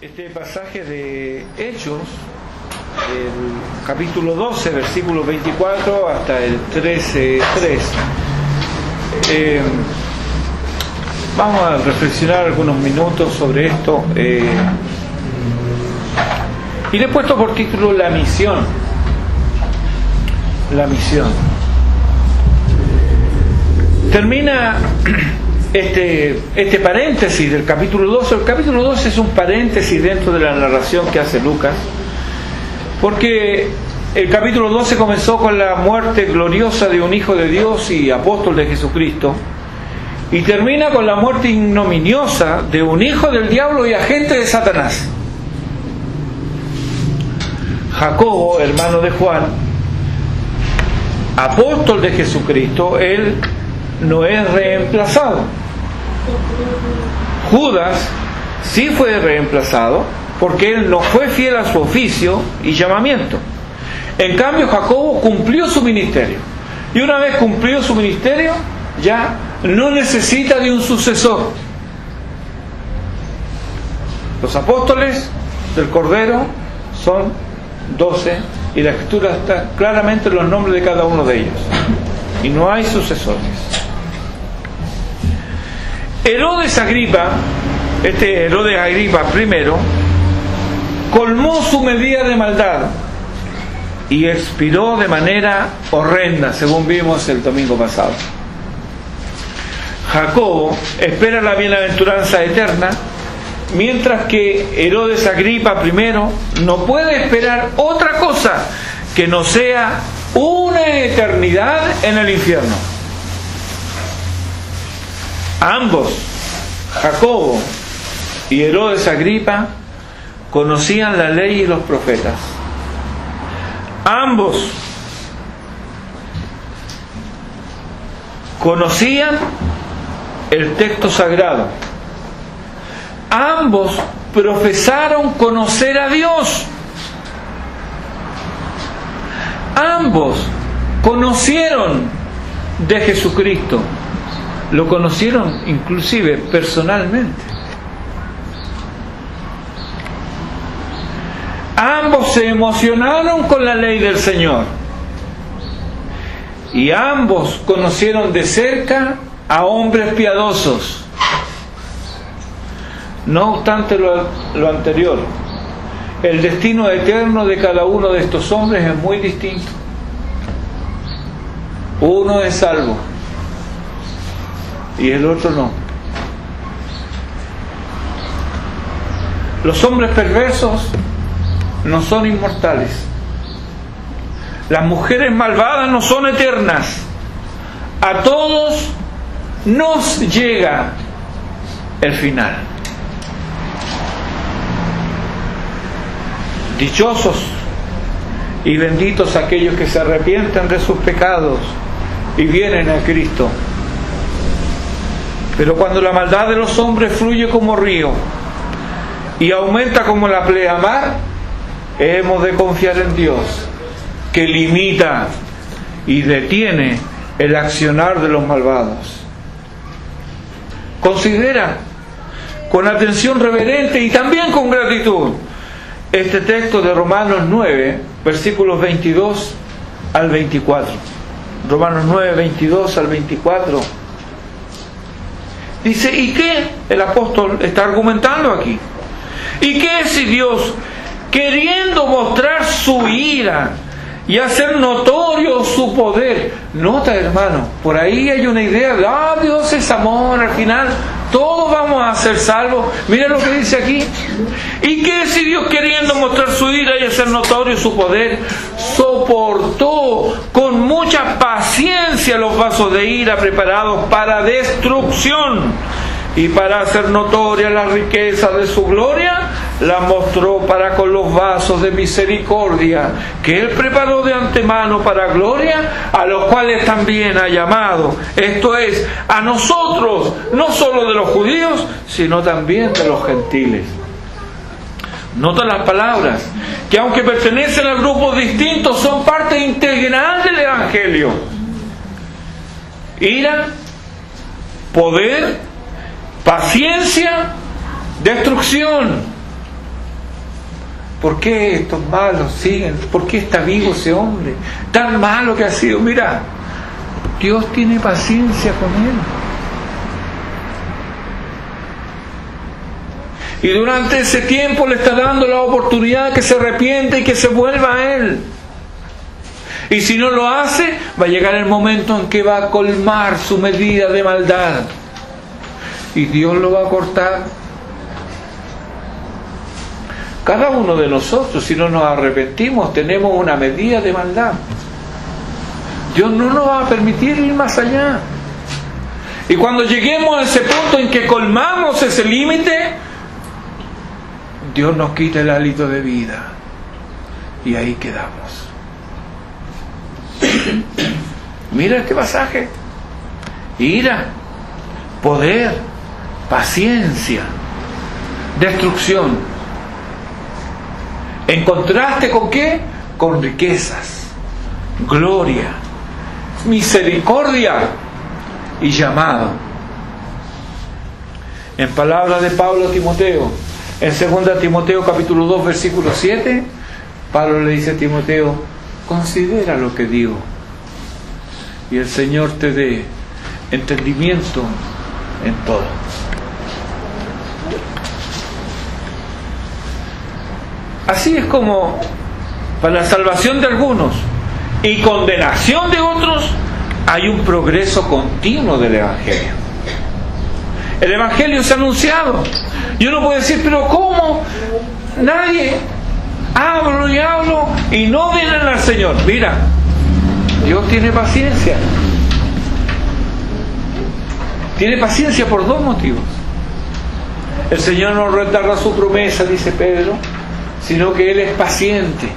este pasaje de Hechos, el capítulo 12, versículo 24 hasta el 13:3. Vamos a reflexionar algunos minutos sobre esto. Y le he puesto por título La misión. La misión. Termina este paréntesis del capítulo 12. El capítulo 12 es un paréntesis dentro de la narración que hace Lucas, porque el capítulo 12 comenzó con la muerte gloriosa de un hijo de Dios y apóstol de Jesucristo, y termina con la muerte ignominiosa de un hijo del diablo y agente de Satanás. Jacobo, hermano de Juan, apóstol de Jesucristo, él no es reemplazado. Judas sí fue reemplazado porque él no fue fiel a su oficio y llamamiento. En cambio, Jacobo cumplió su ministerio, y una vez cumplido su ministerio ya no necesita de un sucesor. Los apóstoles del Cordero son 12, y la Escritura está claramente en los nombres de cada uno de ellos, y no hay sucesores. Herodes Agripa, Herodes Agripa primero, colmó su medida de maldad y expiró de manera horrenda, según vimos el domingo pasado. Jacobo espera la bienaventuranza eterna, mientras que Herodes Agripa primero no puede esperar otra cosa que no sea una eternidad en el infierno. Ambos, Jacobo y Herodes Agripa, conocían la ley y los profetas. Ambos conocían el texto sagrado. Ambos profesaron conocer a Dios. Ambos conocieron de Jesucristo. Lo conocieron inclusive personalmente. Ambos se emocionaron con la ley del Señor. Y ambos conocieron de cerca a hombres piadosos. No obstante lo anterior, el destino eterno de cada uno de estos hombres es muy distinto. Uno es salvo y el otro no. Los hombres perversos no son inmortales. Las mujeres malvadas no son eternas. A todos nos llega el final. Dichosos y benditos aquellos que se arrepienten de sus pecados y vienen a Cristo. Pero cuando la maldad de los hombres fluye como río y aumenta como la pleamar, hemos de confiar en Dios, que limita y detiene el accionar de los malvados. Considera con atención reverente y también con gratitud este texto de Romanos 9, versículos 22 al 24. Romanos 9, 22 al 24. Dice, ¿y qué? El apóstol está argumentando aquí. ¿Y qué si Dios, queriendo mostrar su ira y hacer notorio su poder? Nota, hermano, por ahí hay una idea de, Dios es amor, al final todos vamos a ser salvos. Mira lo que dice aquí. ¿Y qué si Dios, queriendo mostrar su ira y hacer notorio su poder, soportó con mucha paciencia los vasos de ira preparados para destrucción, y para hacer notoria la riqueza de su gloria, la mostró para con los vasos de misericordia que Él preparó de antemano para gloria, a los cuales también ha llamado, esto es, a nosotros, no solo de los judíos, sino también de los gentiles. Nota las palabras, que aunque pertenecen a grupos distintos, son parte integral del Evangelio. Ira, poder, paciencia, destrucción. ¿por qué estos malos siguen? ¿Por qué está vivo ese hombre? Tan malo que ha sido. Mira, Dios tiene paciencia con él. Y durante ese tiempo le está dando la oportunidad que se arrepiente y que se vuelva a Él. Y si no lo hace, va a llegar el momento en que va a colmar su medida de maldad. Y Dios lo va a cortar. Cada uno de nosotros, si no nos arrepentimos, tenemos una medida de maldad. Dios no nos va a permitir ir más allá. Y cuando lleguemos a ese punto en que colmamos ese límite, Dios nos quita el hálito de vida y ahí quedamos. Mira este pasaje: ira, poder, paciencia, destrucción. ¿En contraste con qué? Con riquezas, gloria, misericordia y llamado. En palabras de Pablo a Timoteo, en 2 Timoteo capítulo 2 versículo 7, Pablo le dice a Timoteo: considera lo que digo, y el Señor te dé entendimiento en todo. Así es como para la salvación de algunos y condenación de otros hay un progreso continuo del Evangelio. El Evangelio es anunciado. Y uno puede decir: pero ¿cómo? Nadie, hablo y hablo y no vienen al Señor. Mira, Dios tiene paciencia. Tiene paciencia por dos motivos. El Señor no retarda su promesa, dice Pedro, sino que Él es paciente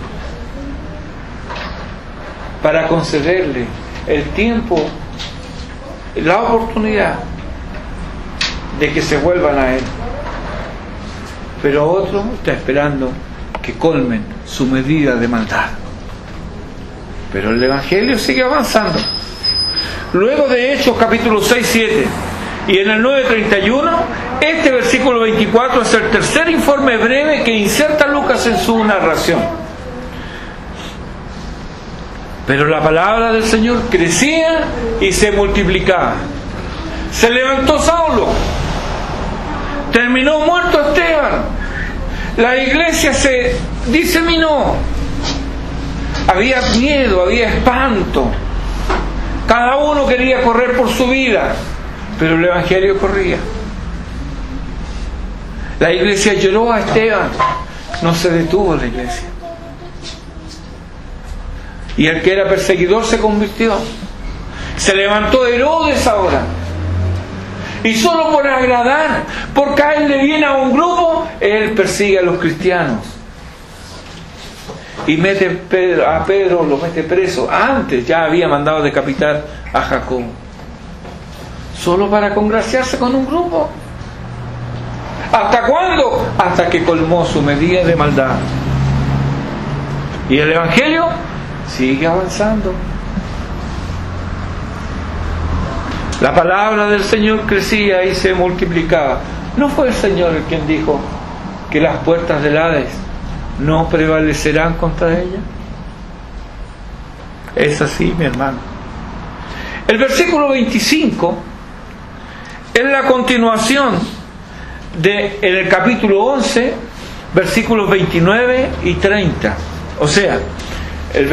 para concederle el tiempo, la oportunidad de que se vuelvan a Él. Pero otro está esperando que colmen su medida de maldad. Pero el Evangelio sigue avanzando. Luego de Hechos capítulo 6, 7 y en el 9:31, este versículo 24 es el tercer informe breve que inserta Lucas en su narración. Pero la palabra del Señor crecía y se multiplicaba. Se levantó Saulo, terminó muerto Esteban, la iglesia se diseminó, había miedo, había espanto, cada uno quería correr por su vida, pero el Evangelio corría. La iglesia lloró a Esteban, no se detuvo la iglesia, y el que era perseguidor se convirtió. Se levantó Herodes ahora, y solo por agradar, por caerle bien a un grupo, él persigue a los cristianos y mete a Pedro, lo mete preso. Antes ya había mandado decapitar a Jacob, solo para congraciarse con un grupo. ¿Hasta cuándo? Hasta que colmó su medida de maldad. Y el Evangelio sigue avanzando. La palabra del Señor crecía y se multiplicaba. ¿No fue el Señor el quien dijo que las puertas del Hades no prevalecerán contra ella? Es así, mi hermano. El versículo 25 es la continuación en el capítulo 11, versículos 29 y 30. O sea, el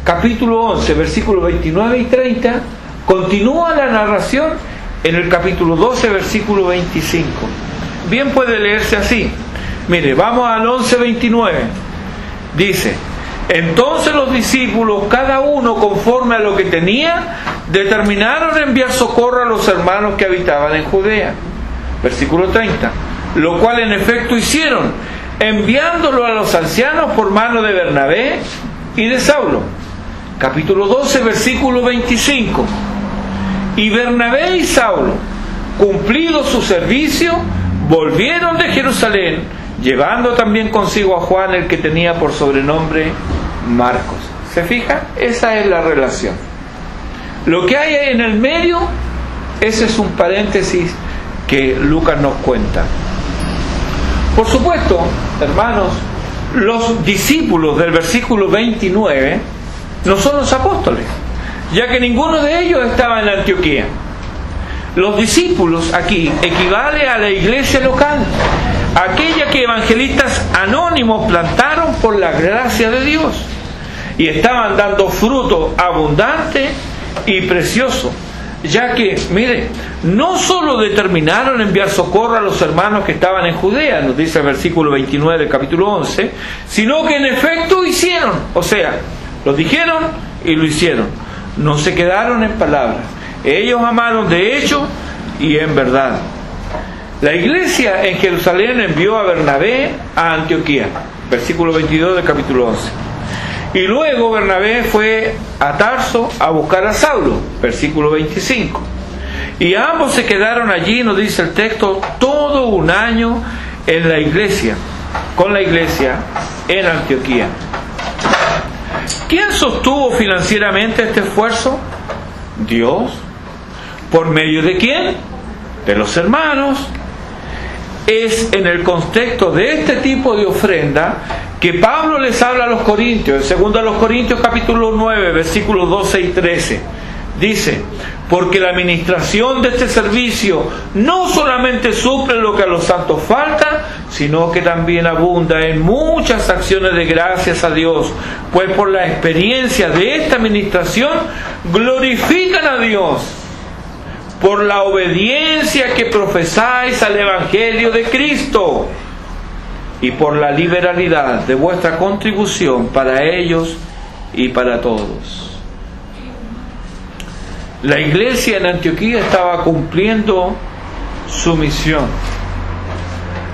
capítulo 11, versículos 29 y 30, continúa la narración en el capítulo 12, versículo 25. Bien puede leerse así. Mire, vamos al 11:29. Dice: entonces los discípulos, cada uno conforme a lo que tenía, determinaron enviar socorro a los hermanos que habitaban en Judea. Versículo 30. Lo cual en efecto hicieron, enviándolo a los ancianos por mano de Bernabé y de Saulo. Capítulo 12, versículo 25. Y Bernabé y Saulo, cumplido su servicio, volvieron de Jerusalén, llevando también consigo a Juan, el que tenía por sobrenombre Marcos. ¿Se fija? Esa es la relación. Lo que hay en el medio, ese es un paréntesis que Lucas nos cuenta. Por supuesto, hermanos, los discípulos del versículo 29 no son los apóstoles, ya que ninguno de ellos estaba en Antioquía. Los discípulos aquí equivale a la iglesia local, aquella que evangelistas anónimos plantaron por la gracia de Dios y estaban dando fruto abundante y precioso, ya que, mire, no solo determinaron enviar socorro a los hermanos que estaban en Judea, nos dice el versículo 29 del capítulo 11, sino que en efecto hicieron, o sea, lo dijeron y lo hicieron, no se quedaron en palabras, ellos amaron de hecho y en verdad. La iglesia en Jerusalén envió a Bernabé a Antioquía, versículo 22 del capítulo 11. Y luego Bernabé fue a Tarso a buscar a Saulo, versículo 25. Y ambos se quedaron allí, nos dice el texto, todo un año en la iglesia, con la iglesia en Antioquía. ¿Quién sostuvo financieramente este esfuerzo? Dios. ¿Por medio de quién? De los hermanos. Es en el contexto de este tipo de ofrenda que Pablo les habla a los corintios, en 2 Corintios capítulo 9, versículos 12 y 13. Dice, porque la administración de este servicio no solamente suple lo que a los santos falta, sino que también abunda en muchas acciones de gracias a Dios, pues por la experiencia de esta administración glorifican a Dios por la obediencia que profesáis al Evangelio de Cristo y por la liberalidad de vuestra contribución para ellos y para todos. La iglesia en Antioquía estaba cumpliendo su misión.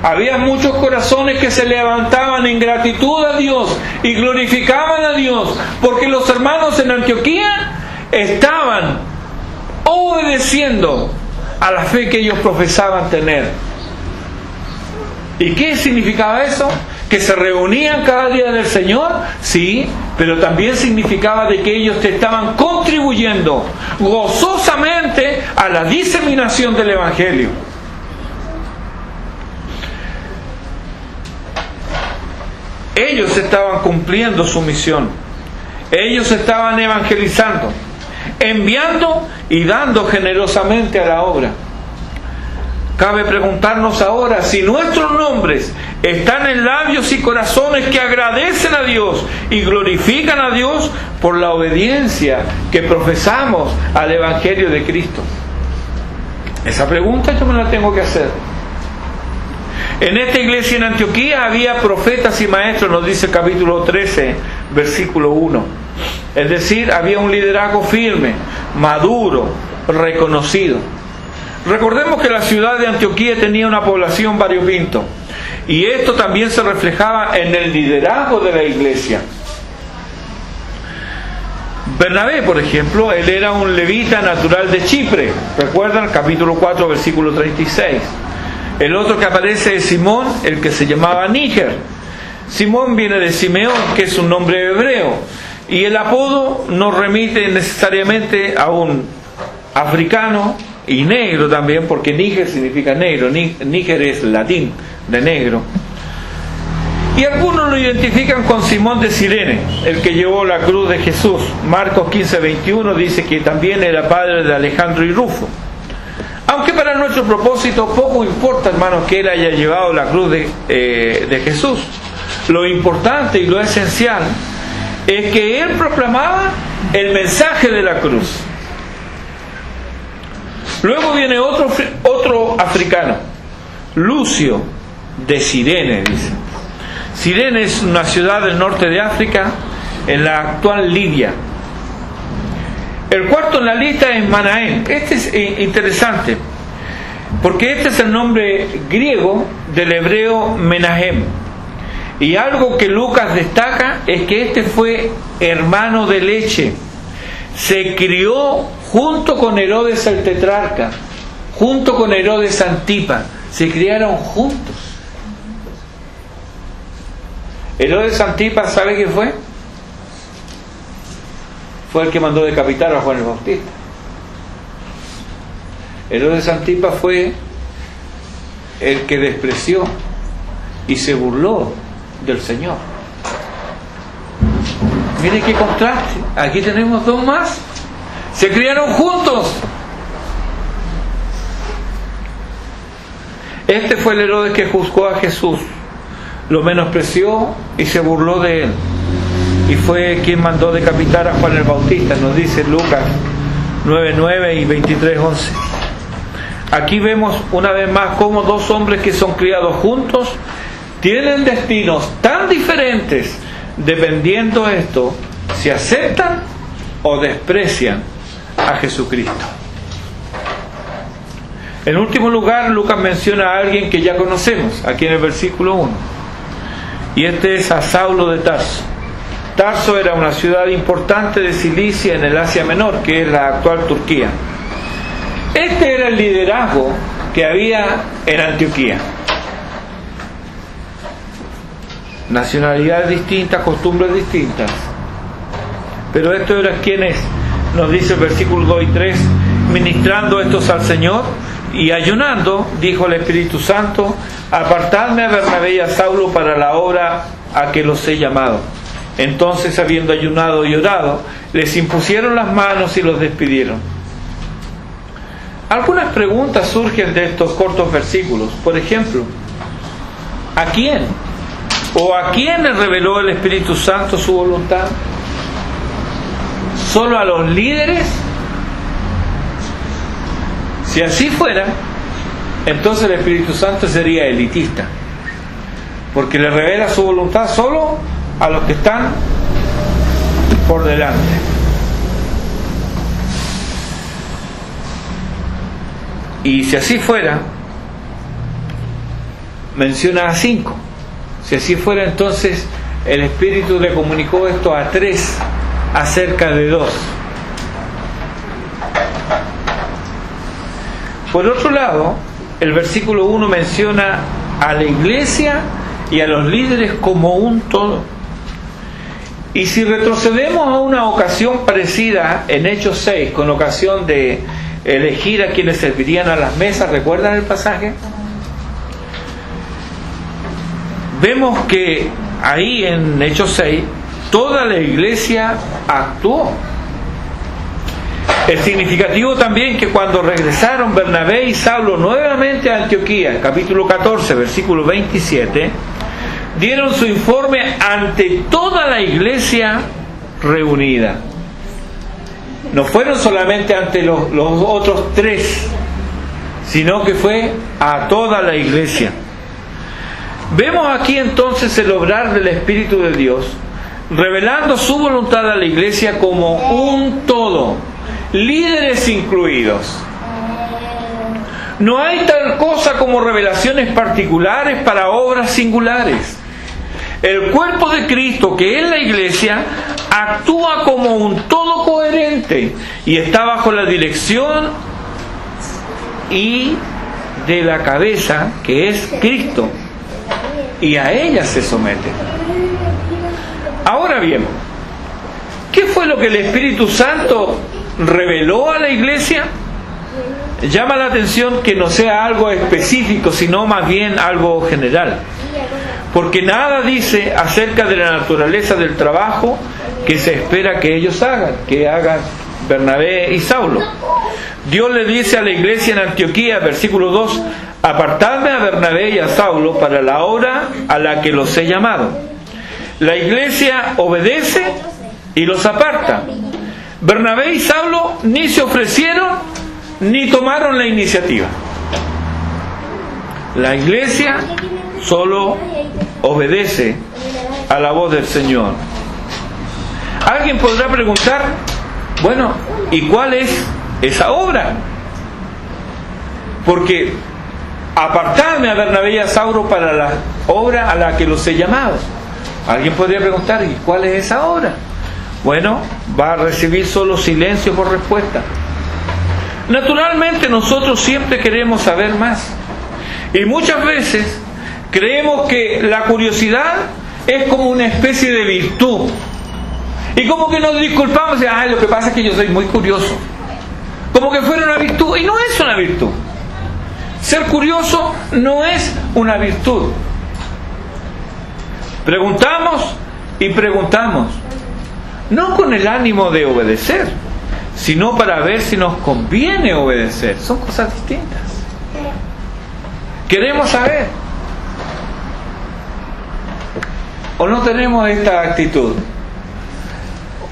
Había muchos corazones que se levantaban en gratitud a Dios y glorificaban a Dios, porque los hermanos en Antioquía estaban obedeciendo a la fe que ellos profesaban tener. ¿Y qué significaba eso? ¿Que se reunían cada día del Señor? Sí, pero también significaba de que ellos te estaban contribuyendo gozosamente a la diseminación del Evangelio. Ellos estaban cumpliendo su misión. Ellos estaban evangelizando, enviando y dando generosamente a la obra. Cabe preguntarnos ahora si nuestros nombres están en labios y corazones que agradecen a Dios y glorifican a Dios por la obediencia que profesamos al Evangelio de Cristo. Esa pregunta yo me la tengo que hacer. En esta iglesia en Antioquía había profetas y maestros, nos dice el capítulo 13, versículo 1. Es decir, había un liderazgo firme, maduro, reconocido. Recordemos que la ciudad de Antioquía tenía una población variopinto, y esto también se reflejaba en el liderazgo de la iglesia. Bernabé, por ejemplo, él era un levita natural de Chipre. ¿Recuerdan? Capítulo 4, versículo 36. El otro que aparece es Simón, el que se llamaba Níger. Simón viene de Simeón, que es un nombre hebreo, y el apodo nos remite necesariamente a un africano y negro también, porque Níger significa negro. Níger es latín, de negro. Y algunos lo identifican con Simón de Cirene, el que llevó la cruz de Jesús. Marcos 15, 21 dice que también era padre de Alejandro y Rufo. Aunque para nuestro propósito poco importa, hermanos, que él haya llevado la cruz de Jesús. Lo importante y lo esencial es que él proclamaba el mensaje de la cruz. Luego viene otro africano, Lucio de Cirene, dice. Cirene es una ciudad del norte de África, en la actual Libia. El cuarto en la lista es Manaén. Este es interesante, porque este es el nombre griego del hebreo Menahem. Y algo que Lucas destaca es que este fue hermano de leche. Se crió junto con Herodes el tetrarca, junto con Herodes Antipa. Se criaron juntos. Herodes Antipa, ¿sabe quién fue? Fue el que mandó decapitar a Juan el Bautista. Herodes Antipa fue el que despreció y se burló del Señor. Mire qué contraste. Aquí tenemos dos más. Se criaron juntos. Este fue el Herodes que juzgó a Jesús, lo menospreció y se burló de él. Y fue quien mandó decapitar a Juan el Bautista, nos dice Lucas 9:9 y 23:11. Aquí vemos una vez más cómo dos hombres que son criados juntos tienen destinos tan diferentes, dependiendo esto si aceptan o desprecian a Jesucristo. En último lugar, Lucas menciona a alguien que ya conocemos, aquí en el versículo 1. Y este es a Saulo de Tarso. Tarso era una ciudad importante de Cilicia en el Asia Menor, que es la actual Turquía. Este era el liderazgo que había en Antioquía. Nacionalidades distintas, costumbres distintas. Pero esto era quienes, nos dice el versículo 2 y 3, ministrando estos al Señor y ayunando, dijo el Espíritu Santo, apartadme a Bernabé y a Saulo para la obra a que los he llamado. Entonces, habiendo ayunado y orado, les impusieron las manos y los despidieron. Algunas preguntas surgen de estos cortos versículos. Por ejemplo, ¿a quién o a quiénes reveló el Espíritu Santo su voluntad? ¿Solo a los líderes? Si así fuera, entonces el Espíritu Santo sería elitista, porque le revela su voluntad solo a los que están por delante. Y si así fuera, menciona a 5. Si así fuera, entonces el Espíritu le comunicó esto a 3 acerca de 2. Por otro lado, el versículo 1 menciona a la iglesia y a los líderes como un todo. Y si retrocedemos a una ocasión parecida en Hechos 6, con ocasión de elegir a quienes servirían a las mesas, ¿recuerdan el pasaje? Vemos que ahí en Hechos 6, toda la iglesia actuó. Es significativo también que cuando regresaron Bernabé y Saulo nuevamente a Antioquía, capítulo 14, versículo 27, dieron su informe ante toda la iglesia reunida. No fueron solamente ante los otros 3, sino que fue a toda la iglesia. Vemos aquí entonces el obrar del Espíritu de Dios, revelando su voluntad a la iglesia como un todo, líderes incluidos. No hay tal cosa como revelaciones particulares para obras singulares. El cuerpo de Cristo, que es la iglesia, actúa como un todo coherente y está bajo la dirección y de la cabeza, que es Cristo, y a ella se somete. Ahora bien, ¿qué fue lo que el Espíritu Santo reveló a la iglesia? Llama la atención que no sea algo específico, sino más bien algo general, porque nada dice acerca de la naturaleza del trabajo que se espera que ellos hagan, que hagan Bernabé y Saulo. Dios le dice a la iglesia en Antioquía, versículo 2, apartadme a Bernabé y a Saulo para la obra a la que los he llamado. La iglesia obedece y los aparta. Bernabé y Saulo ni se ofrecieron ni tomaron la iniciativa. La iglesia solo obedece a la voz del Señor. Alguien podrá preguntar, bueno, ¿y cuál es esa obra? Porque apartarme a Bernabé y a Saulo para la obra a la que los he llamado. Alguien podría preguntar, ¿y cuál es esa obra? Bueno, va a recibir solo silencio por respuesta. Naturalmente nosotros siempre queremos saber más. Y muchas veces creemos que la curiosidad es como una especie de virtud. Y como que nos disculpamos y lo que pasa es que yo soy muy curioso. Como que fuera una virtud. Y no es una virtud. Ser curioso no es una virtud. Preguntamos y preguntamos. no con el ánimo de obedecer, sino para ver si nos conviene obedecer. Son cosas distintas. Queremos saber. ¿O no tenemos esta actitud?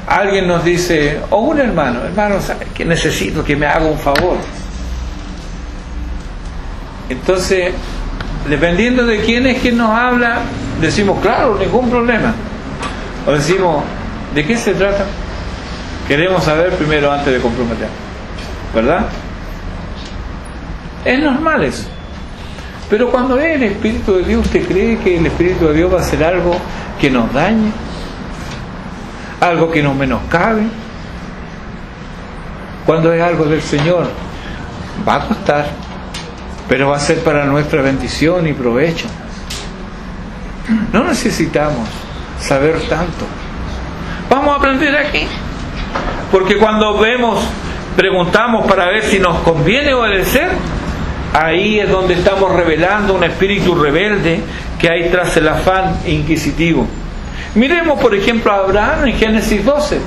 Alguien nos dice, o un hermano, ¿sabe que necesito que me haga un favor? Entonces, dependiendo de quién es quien nos habla, decimos, claro, ningún problema. O decimos, ¿de qué se trata? Queremos saber primero antes de comprometer, ¿verdad? Es normal eso. Pero cuando es el Espíritu de Dios, ¿usted cree que el Espíritu de Dios va a hacer algo que nos dañe? ¿Algo que nos menoscabe? Cuando es algo del Señor, va a costar, pero va a ser para nuestra bendición y provecho. No necesitamos saber tanto. Vamos a aprender aquí. Porque cuando preguntamos para ver si nos conviene obedecer, ahí es donde estamos revelando un espíritu rebelde que hay tras el afán inquisitivo. Miremos por ejemplo a Abraham en Génesis 12.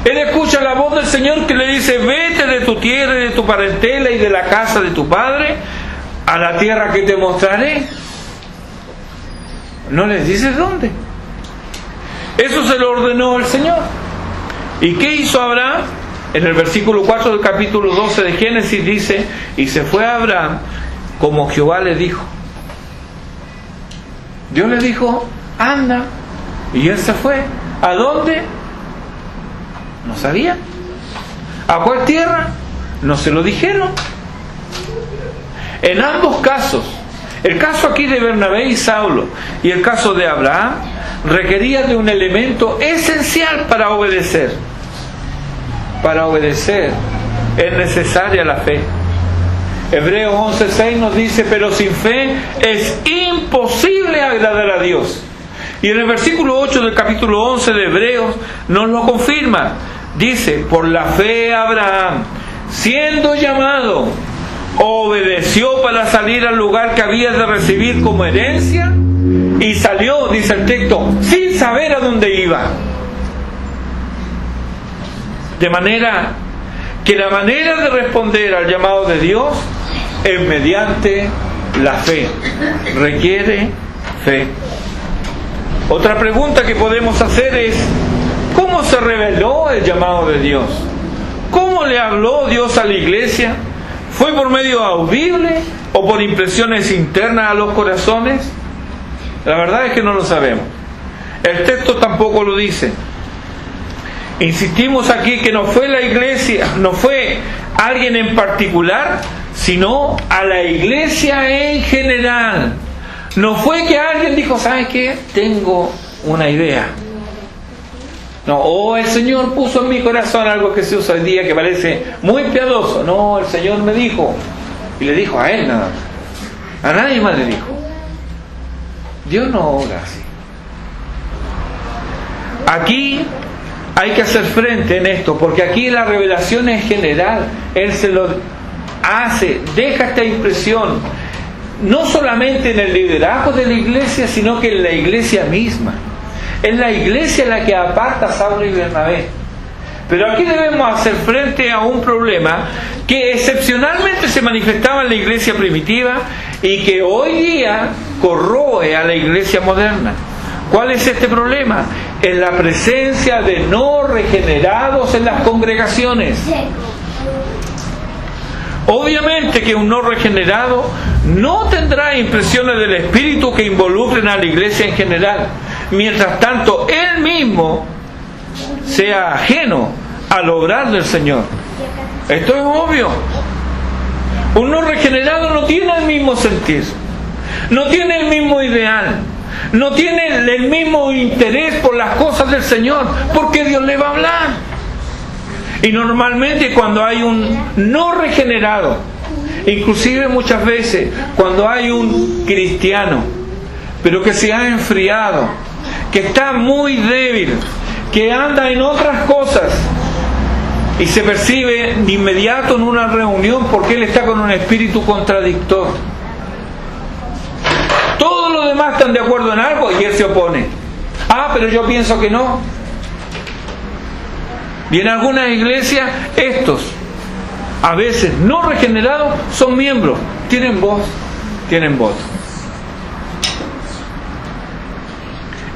Él escucha la voz del Señor que le dice, vete de tu tierra y de tu parentela y de la casa de tu padre a la tierra que te mostraré. No les dice dónde. Eso se lo ordenó el Señor. ¿Y qué hizo Abraham? En el versículo 4 del capítulo 12 de Génesis dice, y se fue a Abraham como Jehová le dijo. Dios le dijo, anda. Y él se fue. ¿A dónde? No sabía. ¿A cuál tierra? No se lo dijeron. En ambos casos, el caso aquí de Bernabé y Saulo y el caso de Abraham, requería de un elemento esencial para obedecer. Para obedecer es necesaria la fe. Hebreos 11:6 nos dice, pero sin fe es imposible agradar a Dios. Y en el versículo 8 del capítulo 11 de Hebreos nos lo confirma. Dice, por la fe Abraham, siendo llamado, obedeció para salir al lugar que había de recibir como herencia, y salió, dice el texto, sin saber a dónde iba. De manera que la manera de responder al llamado de Dios es mediante la fe. Requiere fe. Otra pregunta que podemos hacer es, ¿cómo se reveló el llamado de Dios? ¿Cómo le habló Dios a la iglesia? ¿Fue por medio audible o por impresiones internas a los corazones? La verdad es que no lo sabemos. El texto tampoco lo dice. Insistimos aquí que no fue la iglesia, no fue alguien en particular, sino a la iglesia en general. No fue que alguien dijo, ¿sabes qué? Tengo una idea. No, el Señor puso en mi corazón algo que se usa hoy día que parece muy piadoso. No, el Señor me dijo. Y le dijo a él nada más. A nadie más le dijo. Dios no obra así. Aquí hay que hacer frente en esto, porque aquí la revelación es general. Él se lo hace, deja esta impresión, no solamente en el liderazgo de la iglesia, sino que en la iglesia misma. Es la iglesia la que aparta a Saulo y Bernabé. Pero aquí debemos hacer frente a un problema que excepcionalmente se manifestaba en la iglesia primitiva y que hoy día corroe a la iglesia moderna. ¿Cuál es este problema? En la presencia de no regenerados en las congregaciones. Obviamente que un no regenerado no tendrá impresiones del Espíritu que involucren a la iglesia en general, mientras tanto él mismo sea ajeno al obrar del Señor. Esto es obvio. Un no regenerado no tiene el mismo sentir, no tiene el mismo ideal, no tiene el mismo interés por las cosas del Señor, porque Dios le va a hablar. Y normalmente cuando hay un no regenerado, inclusive muchas veces cuando hay un cristiano, pero que se ha enfriado, que está muy débil, que anda en otras cosas, y se percibe de inmediato en una reunión porque él está con un espíritu contradictor. Todos los demás están de acuerdo en algo y él se opone. Pero yo pienso que no. Y en algunas iglesias estos, a veces no regenerados, son miembros, tienen voz, tienen voto.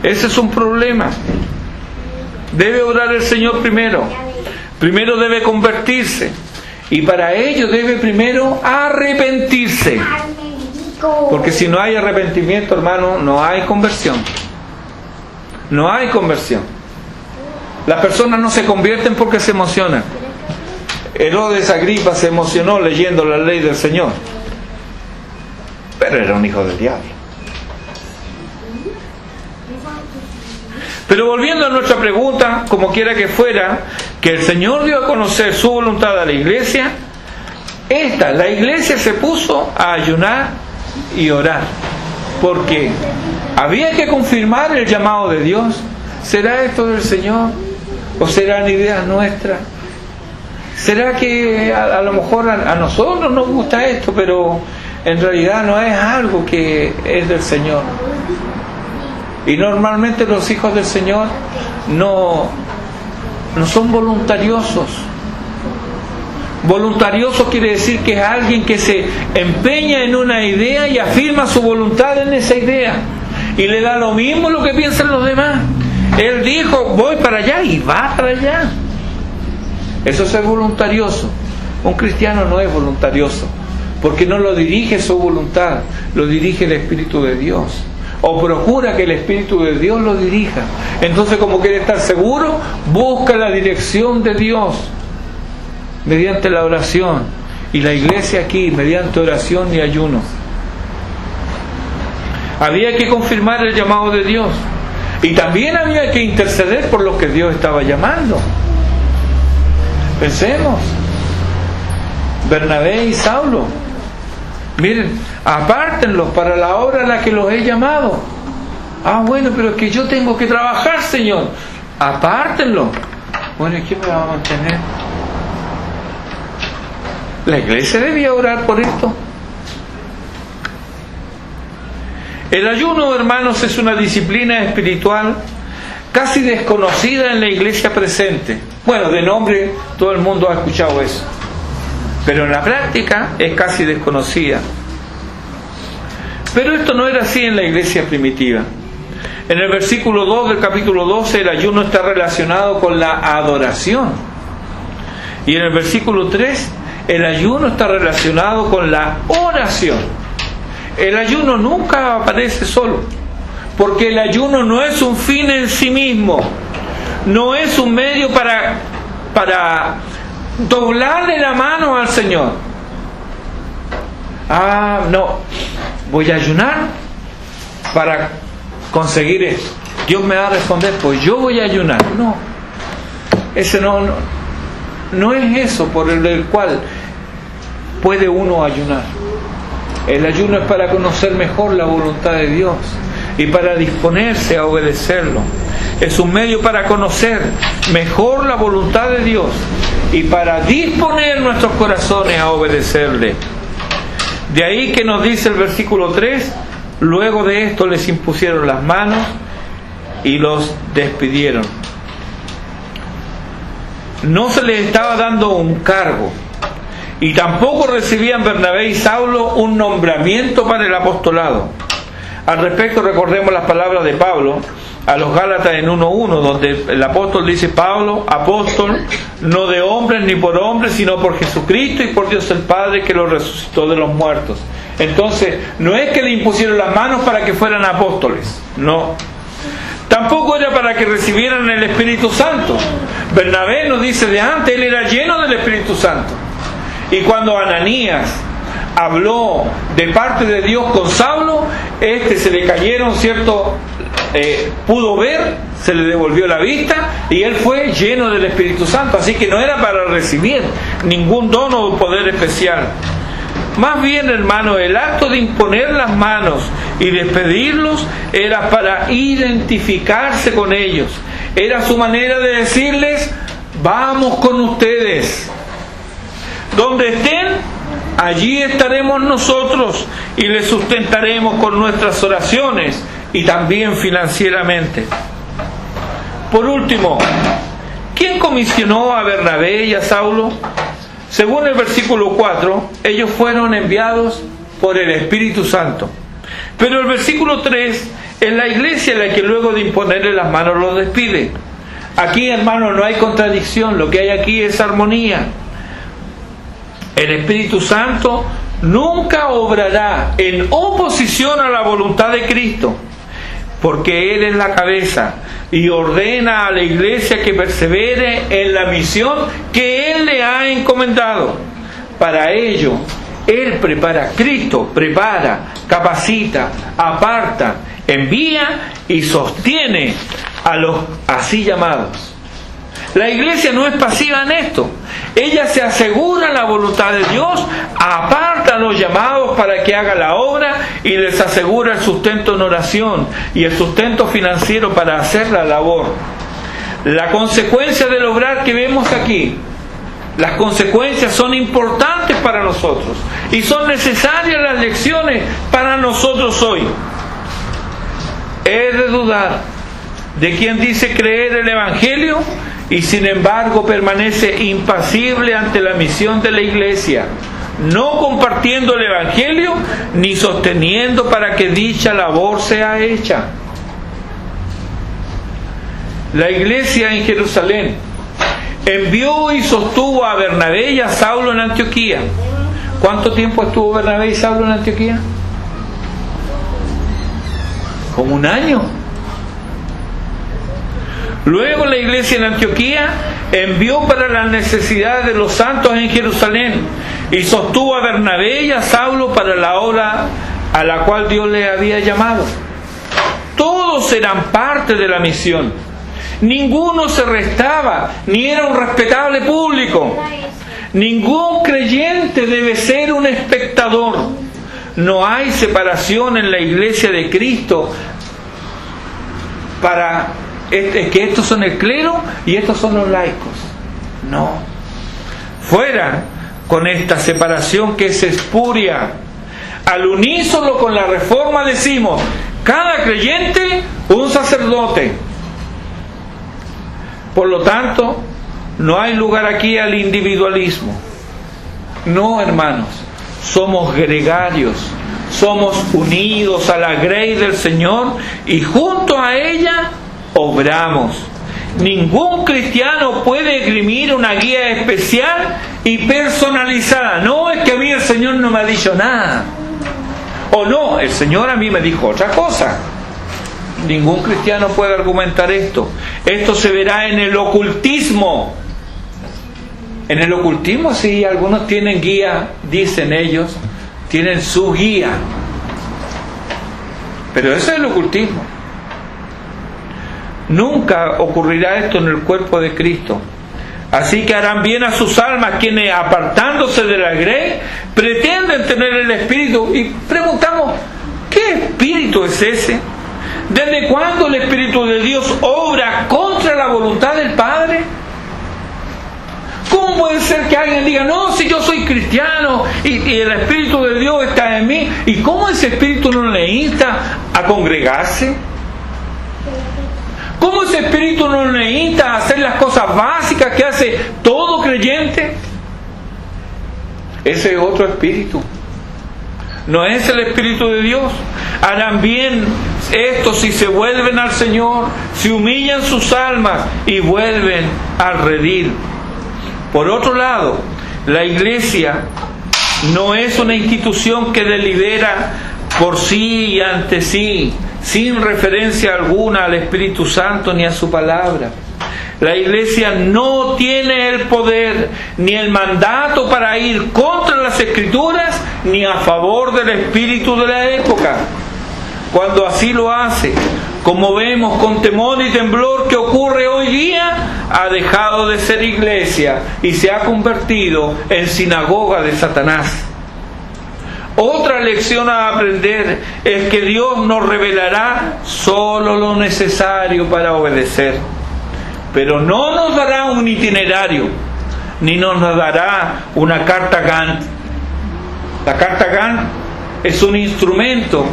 Ese es un problema. Debe orar el Señor primero. Primero debe convertirse. Y para ello debe primero arrepentirse. Porque si no hay arrepentimiento, hermano, no hay conversión. No hay conversión. Las personas no se convierten porque se emocionan. Herodes Agripa se emocionó leyendo la ley del Señor, pero era un hijo del diablo. Pero volviendo a nuestra pregunta, como quiera que fuera, que el Señor dio a conocer su voluntad a la iglesia, la iglesia se puso a ayunar y orar, porque había que confirmar el llamado de Dios. ¿Será esto del Señor? ¿O serán ideas nuestras? ¿Será que a lo mejor a nosotros nos gusta esto, pero en realidad no es algo que es del Señor? Y normalmente los hijos del Señor no son voluntariosos. Voluntarioso quiere decir que es alguien que se empeña en una idea y afirma su voluntad en esa idea. Y le da lo mismo lo que piensan los demás. Él dijo, voy para allá, y va para allá. Eso es voluntarioso. Un cristiano no es voluntarioso, porque no lo dirige su voluntad, lo dirige el Espíritu de Dios, o procura que el Espíritu de Dios lo dirija. Entonces, como quiere estar seguro, busca la dirección de Dios mediante la oración. Y la iglesia aquí, mediante oración y ayuno. Había que confirmar el llamado de Dios, y también había que interceder por los que Dios estaba llamando. Pensemos, Bernabé y Saulo, miren, apártenlos para la obra a la que los he llamado. Bueno, pero es que yo tengo que trabajar, Señor. Apártenlos. Bueno, ¿y quién me va a mantener? La iglesia debía orar por esto. El ayuno, hermanos, es una disciplina espiritual casi desconocida en la iglesia presente. Bueno, de nombre todo el mundo ha escuchado eso, pero en la práctica es casi desconocida. Pero esto no era así en la iglesia primitiva. En el versículo 2 del capítulo 12, el ayuno está relacionado con la adoración. Y en el versículo 3, el ayuno está relacionado con la oración. El ayuno nunca aparece solo, porque el ayuno no es un fin en sí mismo, no es un medio para doblarle la mano al Señor. No, voy a ayunar para conseguir esto. Dios me va a responder, pues yo voy a ayunar. No, ese no es eso por el cual puede uno ayunar. El ayuno es para conocer mejor la voluntad de Dios y para disponerse a obedecerlo. Es un medio para conocer mejor la voluntad de Dios y para disponer nuestros corazones a obedecerle. De ahí que nos dice el versículo 3, luego de esto les impusieron las manos y los despidieron. No se les estaba dando un cargo, y tampoco recibían Bernabé y Saulo un nombramiento para el apostolado. Al respecto, recordemos las palabras de Pablo a los Gálatas en 1:1, donde el apóstol dice: Pablo, apóstol, no de hombres ni por hombres, sino por Jesucristo y por Dios el Padre, que lo resucitó de los muertos. Entonces, no es que le impusieron las manos para que fueran apóstoles, no. Tampoco era para que recibieran el Espíritu Santo. Bernabé nos dice de antes, él era lleno del Espíritu Santo. Y cuando Ananías habló de parte de Dios con Saulo, se le cayeron pudo ver, se le devolvió la vista y él fue lleno del Espíritu Santo. Así que no era para recibir ningún don o poder especial. Más bien, hermano, el acto de imponer las manos y despedirlos era para identificarse con ellos. Era su manera de decirles: vamos con ustedes. Donde estén, allí estaremos nosotros y les sustentaremos con nuestras oraciones y también financieramente. Por último, ¿qué quién comisionó a Bernabé y a Saulo? Según el versículo 4, ellos fueron enviados por el Espíritu Santo. Pero el versículo 3 es la iglesia la que luego de imponerle las manos los despide. Aquí, hermanos, no hay contradicción, lo que hay aquí es armonía. El Espíritu Santo nunca obrará en oposición a la voluntad de Cristo, porque Él es la cabeza y ordena a la iglesia que persevere en la misión que Él le ha encomendado. Para ello, Él prepara, Cristo prepara, capacita, aparta, envía y sostiene a los así llamados. La iglesia no es pasiva en esto. Ella se asegura la voluntad de Dios, aparta a los llamados para que haga la obra y les asegura el sustento en oración y el sustento financiero para hacer la labor. La consecuencia del obrar que vemos aquí, las consecuencias son importantes para nosotros y son necesarias las lecciones para nosotros hoy. Es de dudar de quien dice creer el Evangelio y sin embargo permanece impasible ante la misión de la iglesia, no compartiendo el Evangelio ni sosteniendo para que dicha labor sea hecha. La iglesia en Jerusalén envió y sostuvo a Bernabé y a Saulo en Antioquía. ¿Cuánto tiempo estuvo Bernabé y Saulo en Antioquía? Como un año. Luego la iglesia en Antioquía envió para las necesidades de los santos en Jerusalén y sostuvo a Bernabé y a Saulo para la obra a la cual Dios les había llamado. Todos eran parte de la misión. Ninguno se restaba, ni era un respetable público. Ningún creyente debe ser un espectador. No hay separación en la iglesia de Cristo para que estos son el clero y estos son los laicos. No. Fuera con esta separación que es espuria. Al unísono con la reforma decimos, cada creyente un sacerdote. Por lo tanto, no hay lugar aquí al individualismo. No, hermanos, somos gregarios, somos unidos a la grey del Señor y junto a ella obramos. Ningún cristiano puede esgrimir una guía especial y personalizada. No, es que a mí el Señor no me ha dicho nada. O no, el Señor a mí me dijo otra cosa. Ningún cristiano puede argumentar esto. Esto se verá en el ocultismo. En el ocultismo sí, algunos tienen guía, dicen ellos, tienen su guía. Pero eso es el ocultismo. Nunca ocurrirá esto en el cuerpo de Cristo. Así que harán bien a sus almas quienes, apartándose de la grey, pretenden tener el Espíritu. Y preguntamos, ¿qué Espíritu es ese? ¿Desde cuándo el Espíritu de Dios obra contra la voluntad del Padre? ¿Cómo puede ser que alguien diga, no, si yo soy cristiano y el Espíritu de Dios está en mí? ¿Y cómo ese Espíritu no le insta a congregarse? ¿Cómo ese Espíritu no le insta a hacer las cosas básicas que hace todo creyente? Ese es otro espíritu. No es el Espíritu de Dios. Harán bien esto si se vuelven al Señor, si humillan sus almas y vuelven al redil. Por otro lado, la iglesia no es una institución que delibera por sí y ante sí, sin referencia alguna al Espíritu Santo ni a su palabra. La iglesia no tiene el poder ni el mandato para ir contra las Escrituras ni a favor del espíritu de la época. Cuando así lo hace, como vemos con temor y temblor que ocurre hoy día, ha dejado de ser iglesia y se ha convertido en sinagoga de Satanás. Otra lección a aprender es que Dios nos revelará solo lo necesario para obedecer, pero no nos dará un itinerario, ni nos dará una carta Gantt. La carta Gantt es un instrumento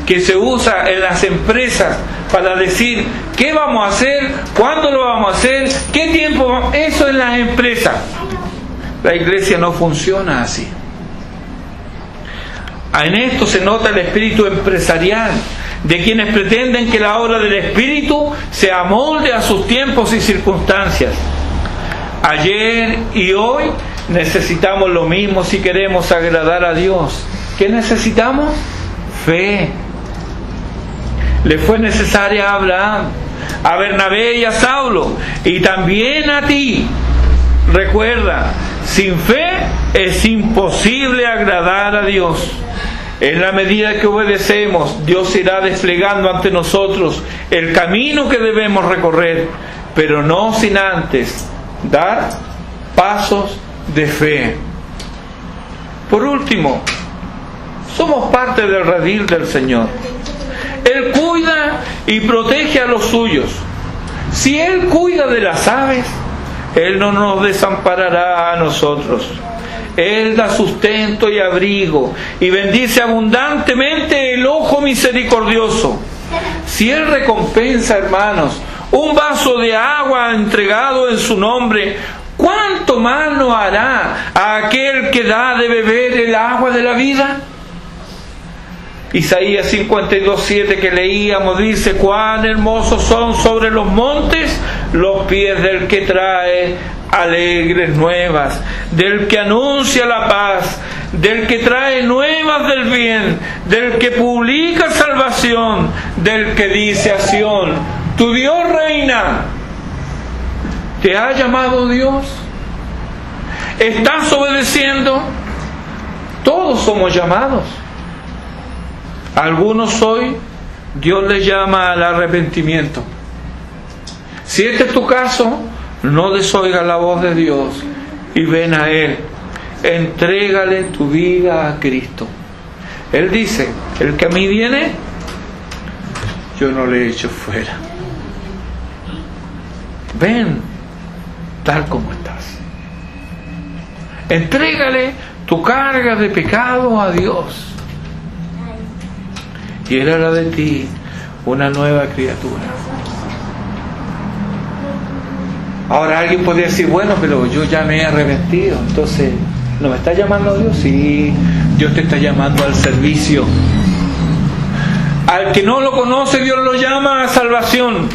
que se usa en las empresas para decir qué vamos a hacer, cuándo lo vamos a hacer, qué tiempo, eso en las empresas. La iglesia no funciona así. En esto se nota el espíritu empresarial de quienes pretenden que la obra del Espíritu se amolde a sus tiempos y circunstancias. Ayer y hoy necesitamos lo mismo si queremos agradar a Dios. ¿Qué necesitamos? Fe. Le fue necesaria a Abraham, a Bernabé y a Saulo, y también a ti. Recuerda, sin fe es imposible agradar a Dios. En la medida que obedecemos, Dios irá desplegando ante nosotros el camino que debemos recorrer, pero no sin antes dar pasos de fe. Por último, somos parte del redil del Señor. Él cuida y protege a los suyos. Si Él cuida de las aves, Él no nos desamparará a nosotros. Él da sustento y abrigo y bendice abundantemente el ojo misericordioso. Si Él recompensa, hermanos, un vaso de agua entregado en su nombre, ¿cuánto más no hará a aquel que da de beber el agua de la vida? Isaías 52:7 que leíamos dice: cuán hermosos son sobre los montes los pies del que trae alegres nuevas, del que anuncia la paz, del que trae nuevas del bien, del que publica salvación, del que dice a Sión: tu Dios reina. ¿Te ha llamado Dios? ¿Estás obedeciendo? Todos somos llamados. Algunos hoy Dios les llama al arrepentimiento. Si este es tu caso, no desoigas la voz de Dios y ven a Él. Entrégale tu vida a Cristo. Él dice: el que a mí viene, yo no le echo fuera. Ven tal como estás. Entrégale tu carga de pecado a Dios. Y Él hará de ti una nueva criatura. Ahora alguien podría decir: bueno, pero yo ya me he arrepentido, entonces ¿no me está llamando Dios? Sí, Dios te está llamando al servicio. Al que no lo conoce, Dios lo llama a salvación.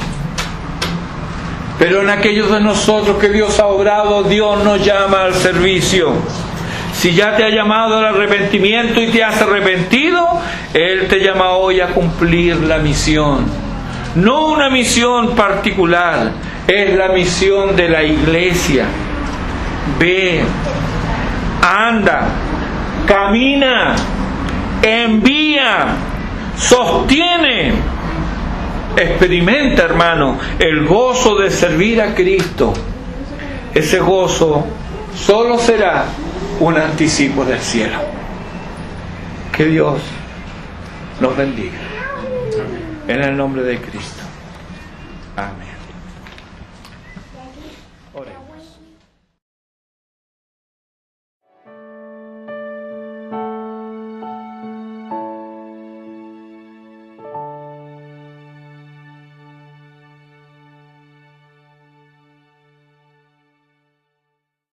Pero en aquellos de nosotros que Dios ha obrado, Dios nos llama al servicio. Si ya te ha llamado al arrepentimiento y te has arrepentido, Él te llama hoy a cumplir la misión. No una misión particular, es la misión de la iglesia. Ve, anda, camina, envía, sostiene. Experimenta, hermano, el gozo de servir a Cristo. Ese gozo solo será un anticipo del cielo. Que Dios nos bendiga. En el nombre de Cristo. Amén.